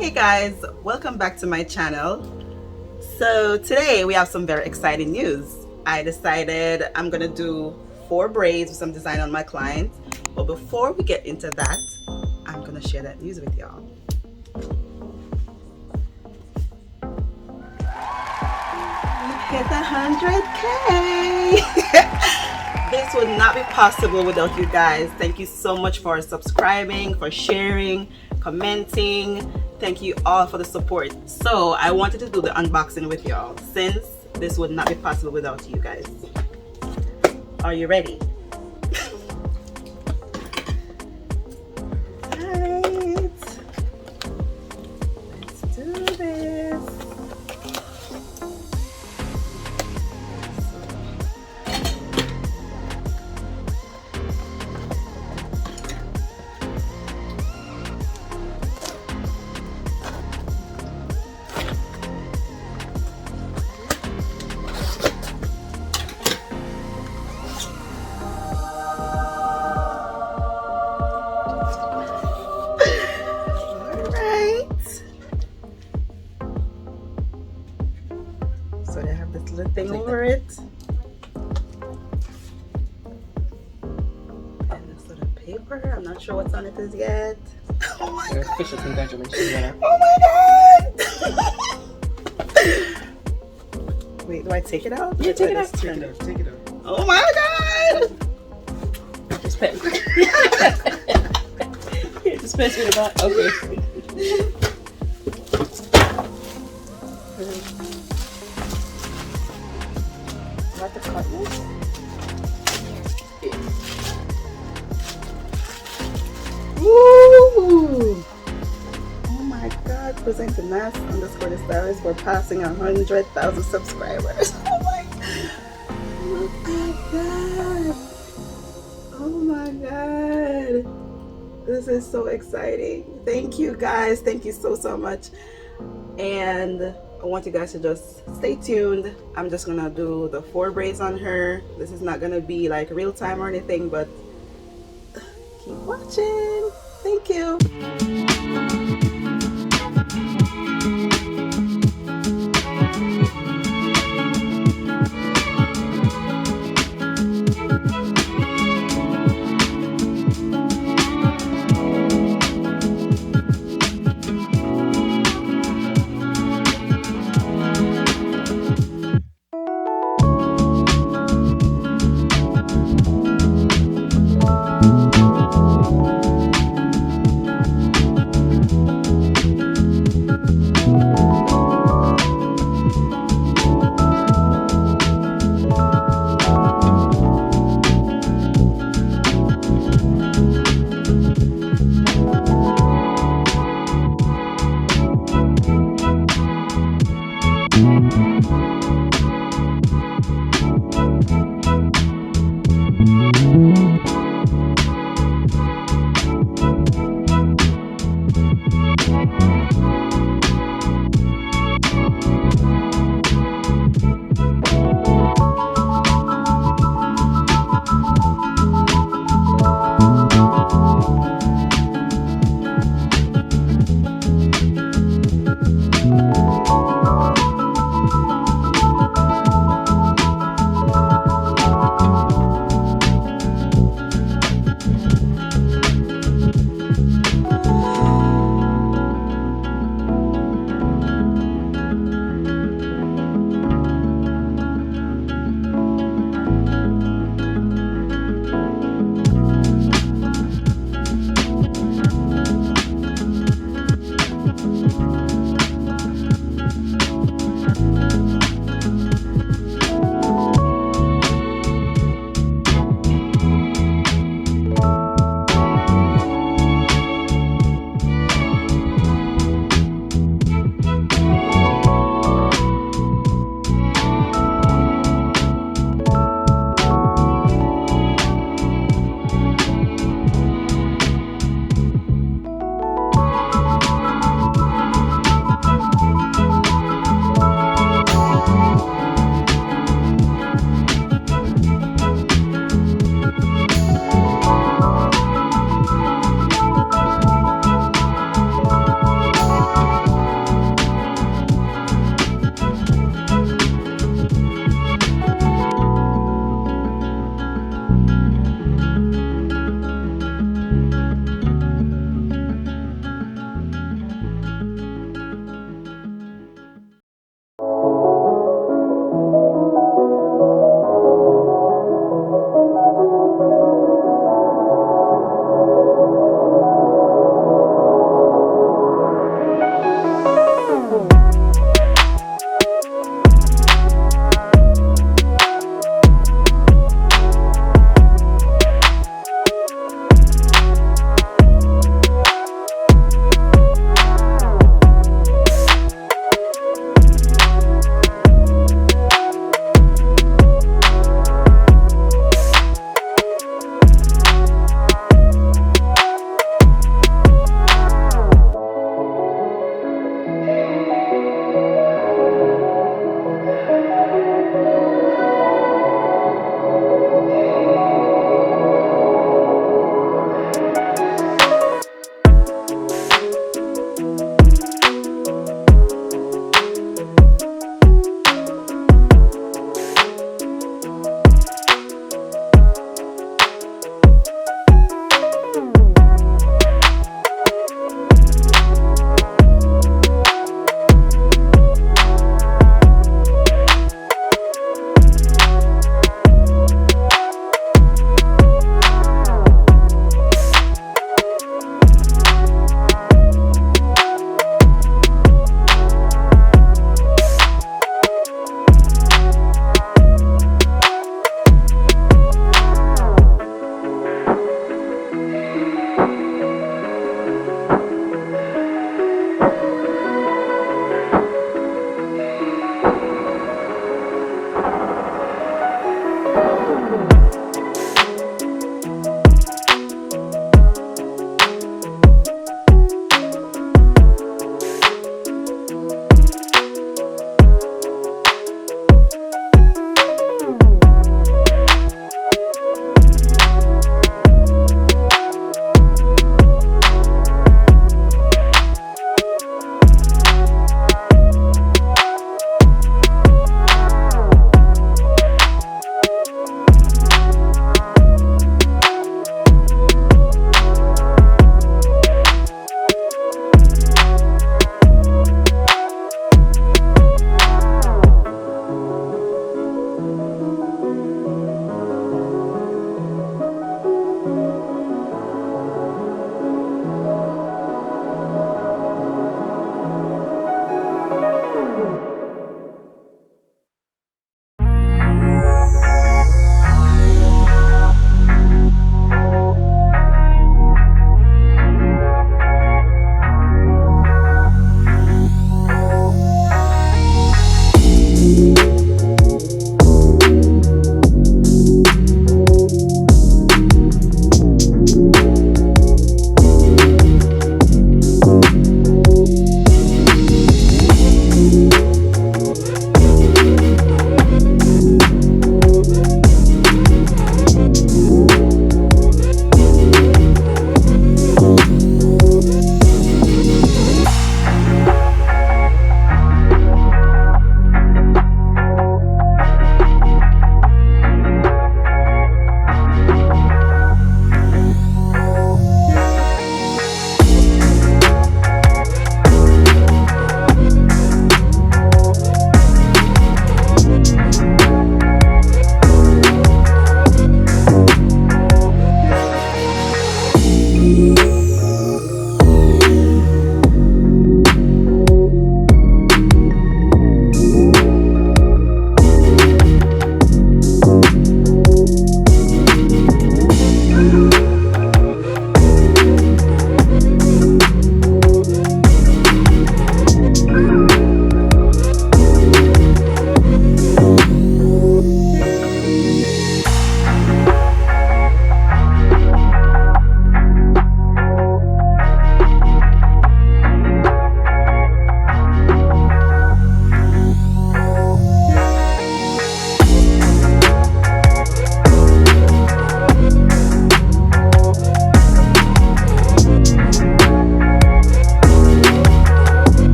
Hey guys, welcome back to my channel. So today we have some very exciting news. I decided I'm gonna do 4 braids with some design on my client. But before we get into that, I'm gonna share that news with y'all. Hit 100K! This would not be possible without you guys. Thank you so much for subscribing, for sharing, commenting. Thank you all for the support. So I wanted to do the unboxing with y'all since this would not be possible without you guys. Are you ready? Right. Let's do this. So they have this little thing over it. And this little paper. I'm not sure what's on it as yet. Oh my god. Official congratulations. Oh my god. Wait, do I take it out? Yeah, take it out. Take it out. Take it out. Oh my god. Just pass. Here, just pass me the box. Okay. What the cutlass? Woo! Oh my god, present to Nas_the_stylist for passing 100,000 subscribers. Oh my god. Look at that. Oh my god. This is so exciting. Thank you guys. Thank you so much. And I want you guys to just stay tuned. I'm just gonna do the 4 braids on her. This is not gonna be like real time or anything, but keep watching. Thank you.